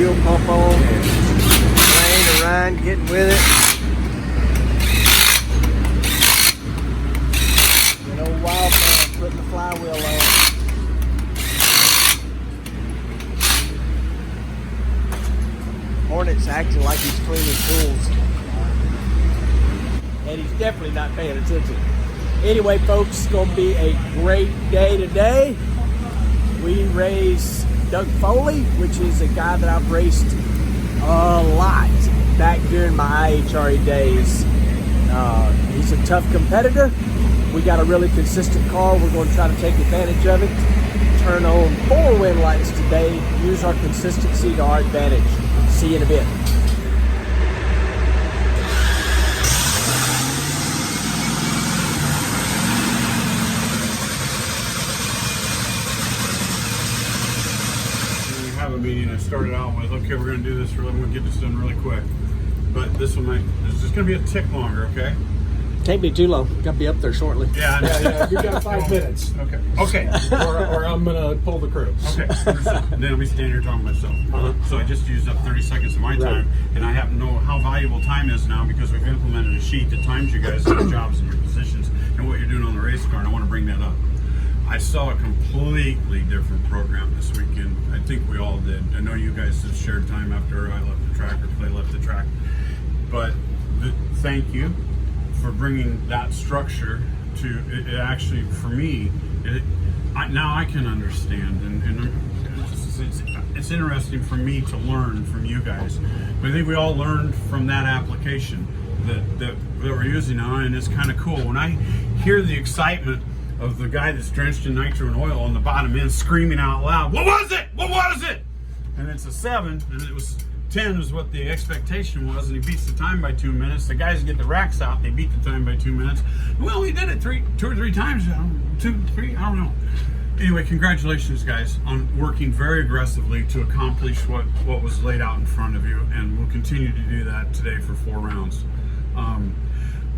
fuel pump on, rain to run, getting with it. An old wild man putting the flywheel on. Hornet's acting like he's cleaning tools. And he's definitely not paying attention. Anyway, folks, it's going to be a great day today. We race Doug Foley, which is a guy that I've raced a lot back during my IHRA days. He's a tough competitor. We got a really consistent car. We're going to try to take advantage of it. Turn on 4 wind lights today. Use our consistency to our advantage. See you in a bit. Meeting I started out with, okay, we're going to do this, we're going to get this done really quick, but this is just going to be a tick longer, okay? Can't be too long. Got to be up there shortly. Yeah. You got 5 minutes. Okay. or I'm going to pull the crew. Okay. Then I'll be standing here talking to myself. So I just used up 30 seconds of my time, and I happen to know how valuable time is now because we've implemented a sheet that times you guys in your jobs and your positions and what you're doing on the race car, and I want to bring that up. I saw a completely different program this weekend. I think we all did. I know you guys have shared time after I left the track or Clay left the track. But thank you for bringing that structure to it. Actually, for me, now I can understand. And it's interesting for me to learn from you guys. But I think we all learned from that application that we're using now, and it's kind of cool. When I hear the excitement of the guy that's drenched in nitro and oil on the bottom end screaming out loud, what was it? What was it? And it's a 7, and it was 10 is what the expectation was, and he beats the time by 2 minutes. The guys get the racks out, they beat the time by 2 minutes. Well, he did it 2 or 3 times, 2, 3, I don't know. Anyway, congratulations, guys, on working very aggressively to accomplish what was laid out in front of you, and we'll continue to do that today for 4 rounds. I'm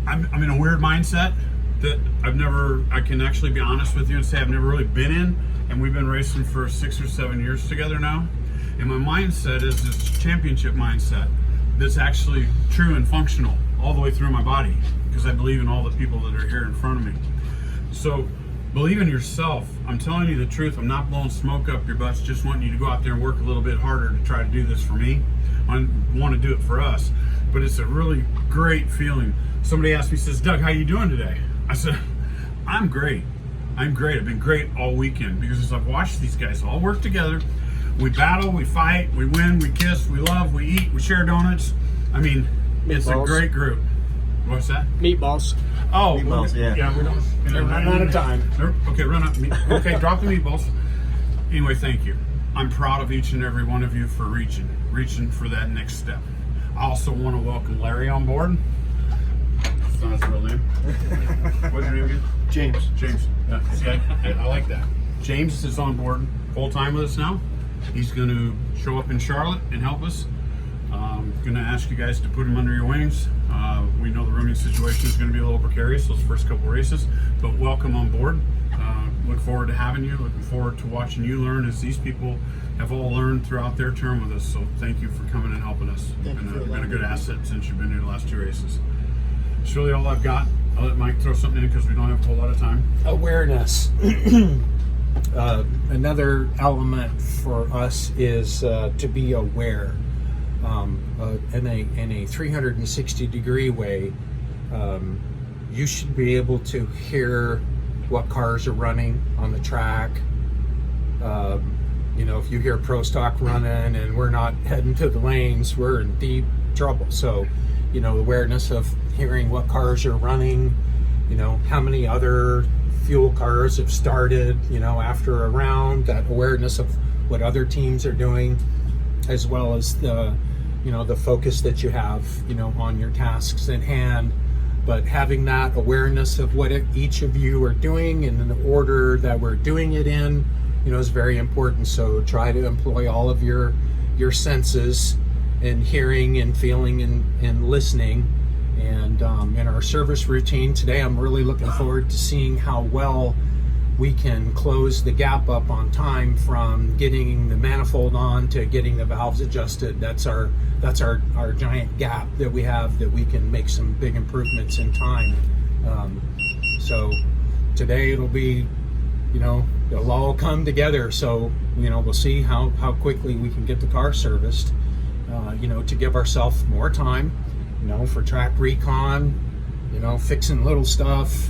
in a weird mindset that I can actually be honest with you and say I've never really been in, and we've been racing for 6 or 7 years together now. And my mindset is this championship mindset that's actually true and functional all the way through my body because I believe in all the people that are here in front of me. So believe in yourself. I'm telling you the truth. I'm not blowing smoke up your butts, just wanting you to go out there and work a little bit harder to try to do this for me. I want to do it for us, but it's a really great feeling. Somebody asked me, says, Doug, how you doing today? I said, I'm great. I've been great all weekend because as I've watched these guys all work together, we battle, we fight, we win, we kiss, we love, we eat, we share donuts. I mean, it's a great group. What's that? Meatballs. Oh, meatballs, yeah. Yeah, we don't. They're running out of time. Okay, run up. Okay, drop the meatballs. Anyway, thank you. I'm proud of each and every one of you for reaching for that next step. I also want to welcome Larry on board. That's not his real name. What's your name again? James. Yeah, see, I like that. James is on board full time with us now. He's going to show up in Charlotte and help us. Going to ask you guys to put him under your wings. We know the rooming situation is going to be a little precarious those first couple races, but welcome on board. Look forward to having you. Looking forward to watching you learn as these people have all learned throughout their term with us. So thank you for coming and helping us. You've been a good asset since you've been here the last 2 races. That's really all I've got. I'll let Mike throw something in because we don't have a whole lot of time. Awareness. Another element for us is to be aware. In a 360-degree way, you should be able to hear what cars are running on the track. If you hear Pro Stock running and we're not heading to the lanes, we're in deep trouble. So, awareness of hearing what cars are running, how many other fuel cars have started, after a round, that awareness of what other teams are doing, as well as the focus that you have, on your tasks at hand. But having that awareness of what each of you are doing and in the order that we're doing it in, is very important. So try to employ all of your senses in hearing and feeling and listening. And in our service routine today, I'm really looking forward to seeing how well we can close the gap up on time from getting the manifold on to getting the valves adjusted. That's our giant gap that we have, that we can make some big improvements in time. So today it'll be, it'll all come together. So, we'll see how quickly we can get the car serviced, to give ourselves more time, for track recon, fixing little stuff,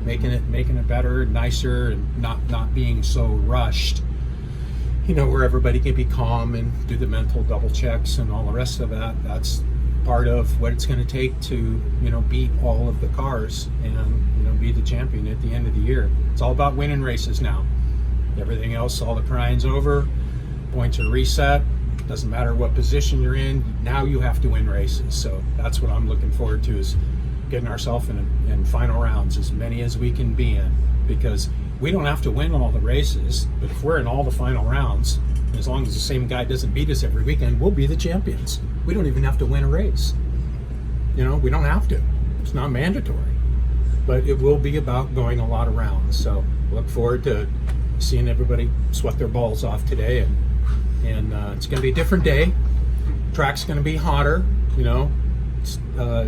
making it better and nicer, and not being so rushed, where everybody can be calm and do the mental double checks and all the rest of that. That's part of what it's going to take to, beat all of the cars and, be the champion at the end of the year. It's all about winning races now. Everything else, all the crying's over, points are reset. Doesn't matter what position you're in, now you have to win races. So that's what I'm looking forward to, is getting ourselves in final rounds, as many as we can be in, because we don't have to win all the races, but if we're in all the final rounds, as long as the same guy doesn't beat us every weekend, we'll be the champions. We don't even have to win a race. We don't have to. It's not mandatory, but it will be about going a lot of rounds. So look forward to seeing everybody sweat their balls off today, and it's going to be a different day. Track's going to be hotter,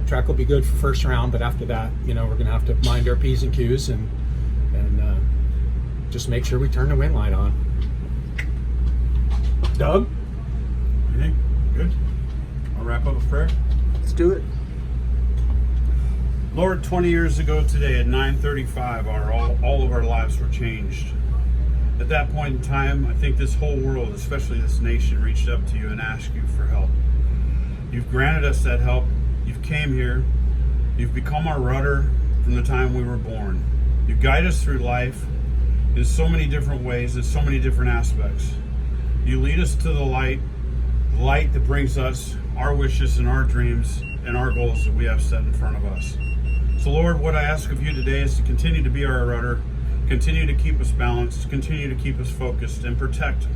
track will be good for first round, but after that, we're going to have to mind our P's and Q's and just make sure we turn the wind light on. Doug? Anything? Good? I'll wrap up with prayer. Let's do it. Lord, 20 years ago today at 9:35, all of our lives were changed. At that point in time, I think this whole world, especially this nation, reached up to you and asked you for help. You've granted us that help. You've came here. You've become our rudder from the time we were born. You guide us through life in so many different ways, in so many different aspects. You lead us to the light that brings us our wishes and our dreams and our goals that we have set in front of us. So Lord, what I ask of you today is to continue to be our rudder, continue to keep us balanced, continue to keep us focused, and protect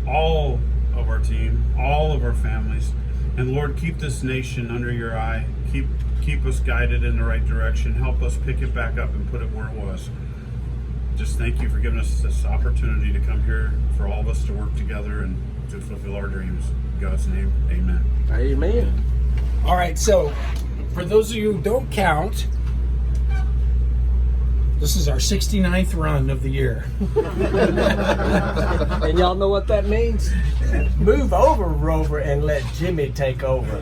all of our team, all of our families. And Lord, keep this nation under your eye. Keep us guided in the right direction. Help us pick it back up and put it where it was. Just thank you for giving us this opportunity to come here, for all of us to work together and to fulfill our dreams. In God's name, amen. Amen. All right, so for those of you who don't count, this is our 69th run of the year. And y'all know what that means? Move over, Rover, and let Jimmy take over.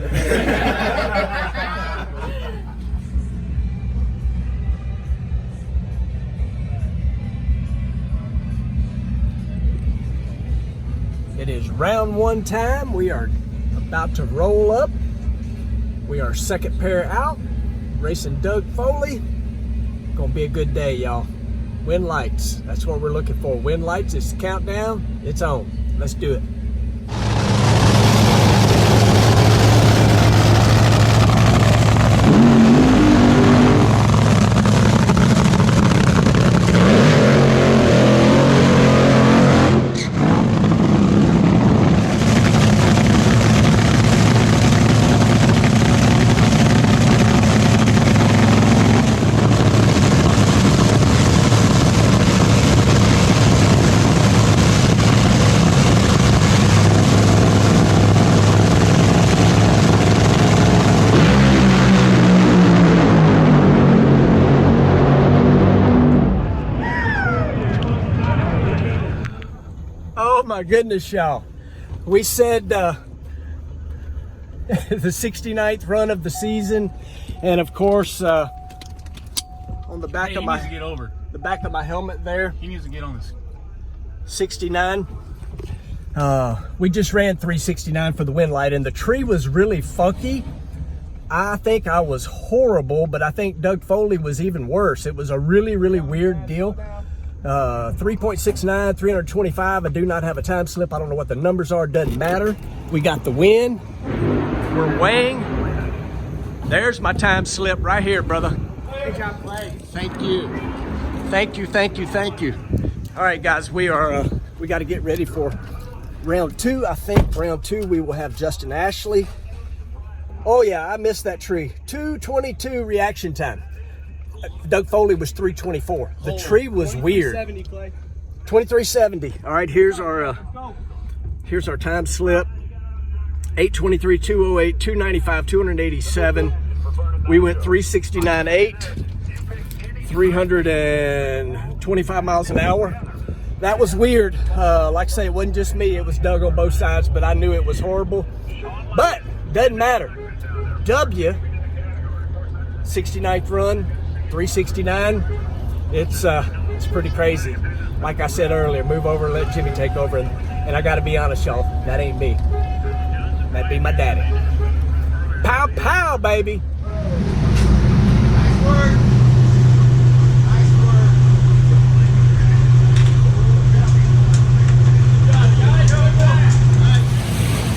It is round one time. We are about to roll up. We are second pair out, racing Doug Foley. Gonna be a good day, y'all. Wind lights, that's what we're looking for. Wind lights, it's the countdown, it's on. Let's do it. Oh my goodness, y'all. We said the 69th run of the season, and of course on the back of my needs to get over. The back of my helmet there, He needs to get on this. 69. We just ran 369 for the wind light, and the tree was really funky. I think I was horrible, but I think Doug Foley was even worse. It was a really, really weird deal. 3.69, 325. I do not have a time slip. I don't know what the numbers are. Doesn't matter. We got the win. We're weighing. There's my time slip right here, brother. Good job, Clay. Thank you. Thank you, thank you, thank you. All right, guys, we got to get ready for round two. I think round two we will have Justin Ashley. Oh yeah, I missed that tree. 2:22 reaction time. Doug Foley was 324. The tree was weird. 2370. All right, here's our time slip. 823, 208, 295, 287. We went 369.8, 325 miles an hour. That was weird. Like I say, it wasn't just me. It was Doug on both sides, but I knew it was horrible. But doesn't matter. W, 69th run, 369. It's pretty crazy. Like I said earlier, move over and let Jimmy take over. And I got to be honest, y'all, that ain't me. That'd be my daddy. Pow, pow, baby. Nice work. Nice work.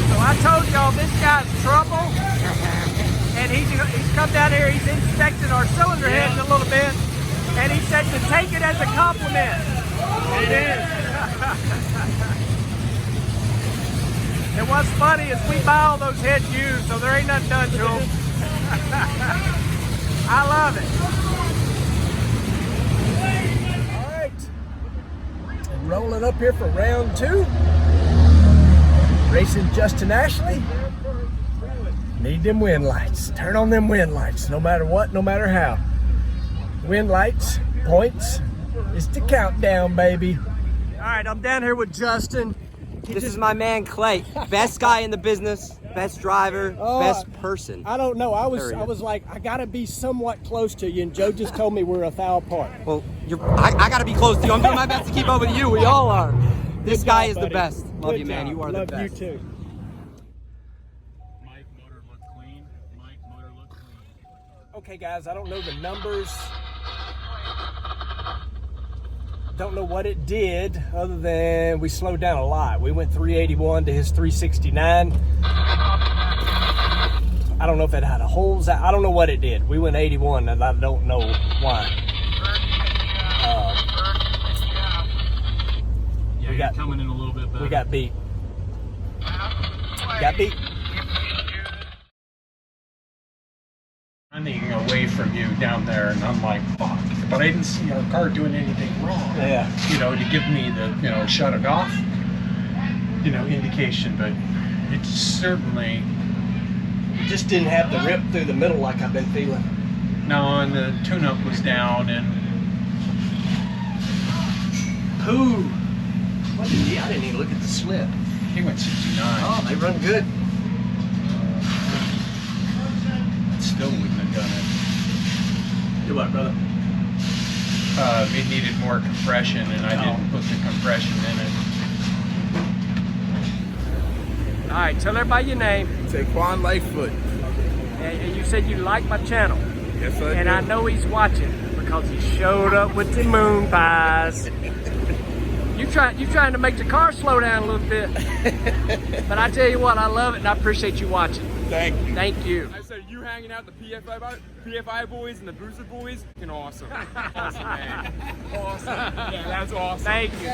So I told y'all this guy's trouble. And he's come down here, he's inspected our cylinder heads a little bit. And he said to take it as a compliment. It is. And what's funny is we buy all those heads used, so there ain't nothing done to them. I love it. All right. And rolling up here for round 2. Racing Justin Ashley. Need them wind lights. Turn on them wind lights, no matter what, no matter how. Wind lights, points, it's the countdown, baby. All right, I'm down here with Justin. This is my man Clay, best guy in the business, best driver, best person. I don't know. I was like, I gotta be somewhat close to you, and Joe just told me we're a thou apart. Well, I gotta be close to you. I'm doing my best to keep up with you. We all are. This guy is the best. Love you, man. You are the best. Love you too. Mike, motor look clean. Mike, motor look clean. Okay, guys, I don't know the numbers. Don't know what it did other than we slowed down a lot. We went 381 to his 369. I don't know if it had a holes. I don't know what it did. We went 81 and I don't know why. Yeah, we got coming in a little bit better. We got beat. Got beat. Running away from you down there, and I'm like, fuck. But I didn't see our car doing anything wrong. Yeah. You know, to give me the, shut it off, indication. But it's certainly. It just didn't have the rip through the middle like I've been feeling. No, and the tune-up was down, and. Pooh. What did he? I didn't even look at the slip. He went 69. Oh, they run good. Still wouldn't have done it. Do what, brother? It needed more compression, and I didn't put the compression in it. All right, tell everybody your name. Taquan Lightfoot. And you said you like my channel. Yes, I do. And I know he's watching because he showed up with the moon pies. You trying to make the car slow down a little bit. But I tell you what, I love it and I appreciate you watching. Thank you. Thank you. I said you hanging out with the PFI boys and the Booster boys, fucking awesome. Awesome, man. Awesome. Yeah, that's awesome. Thank you.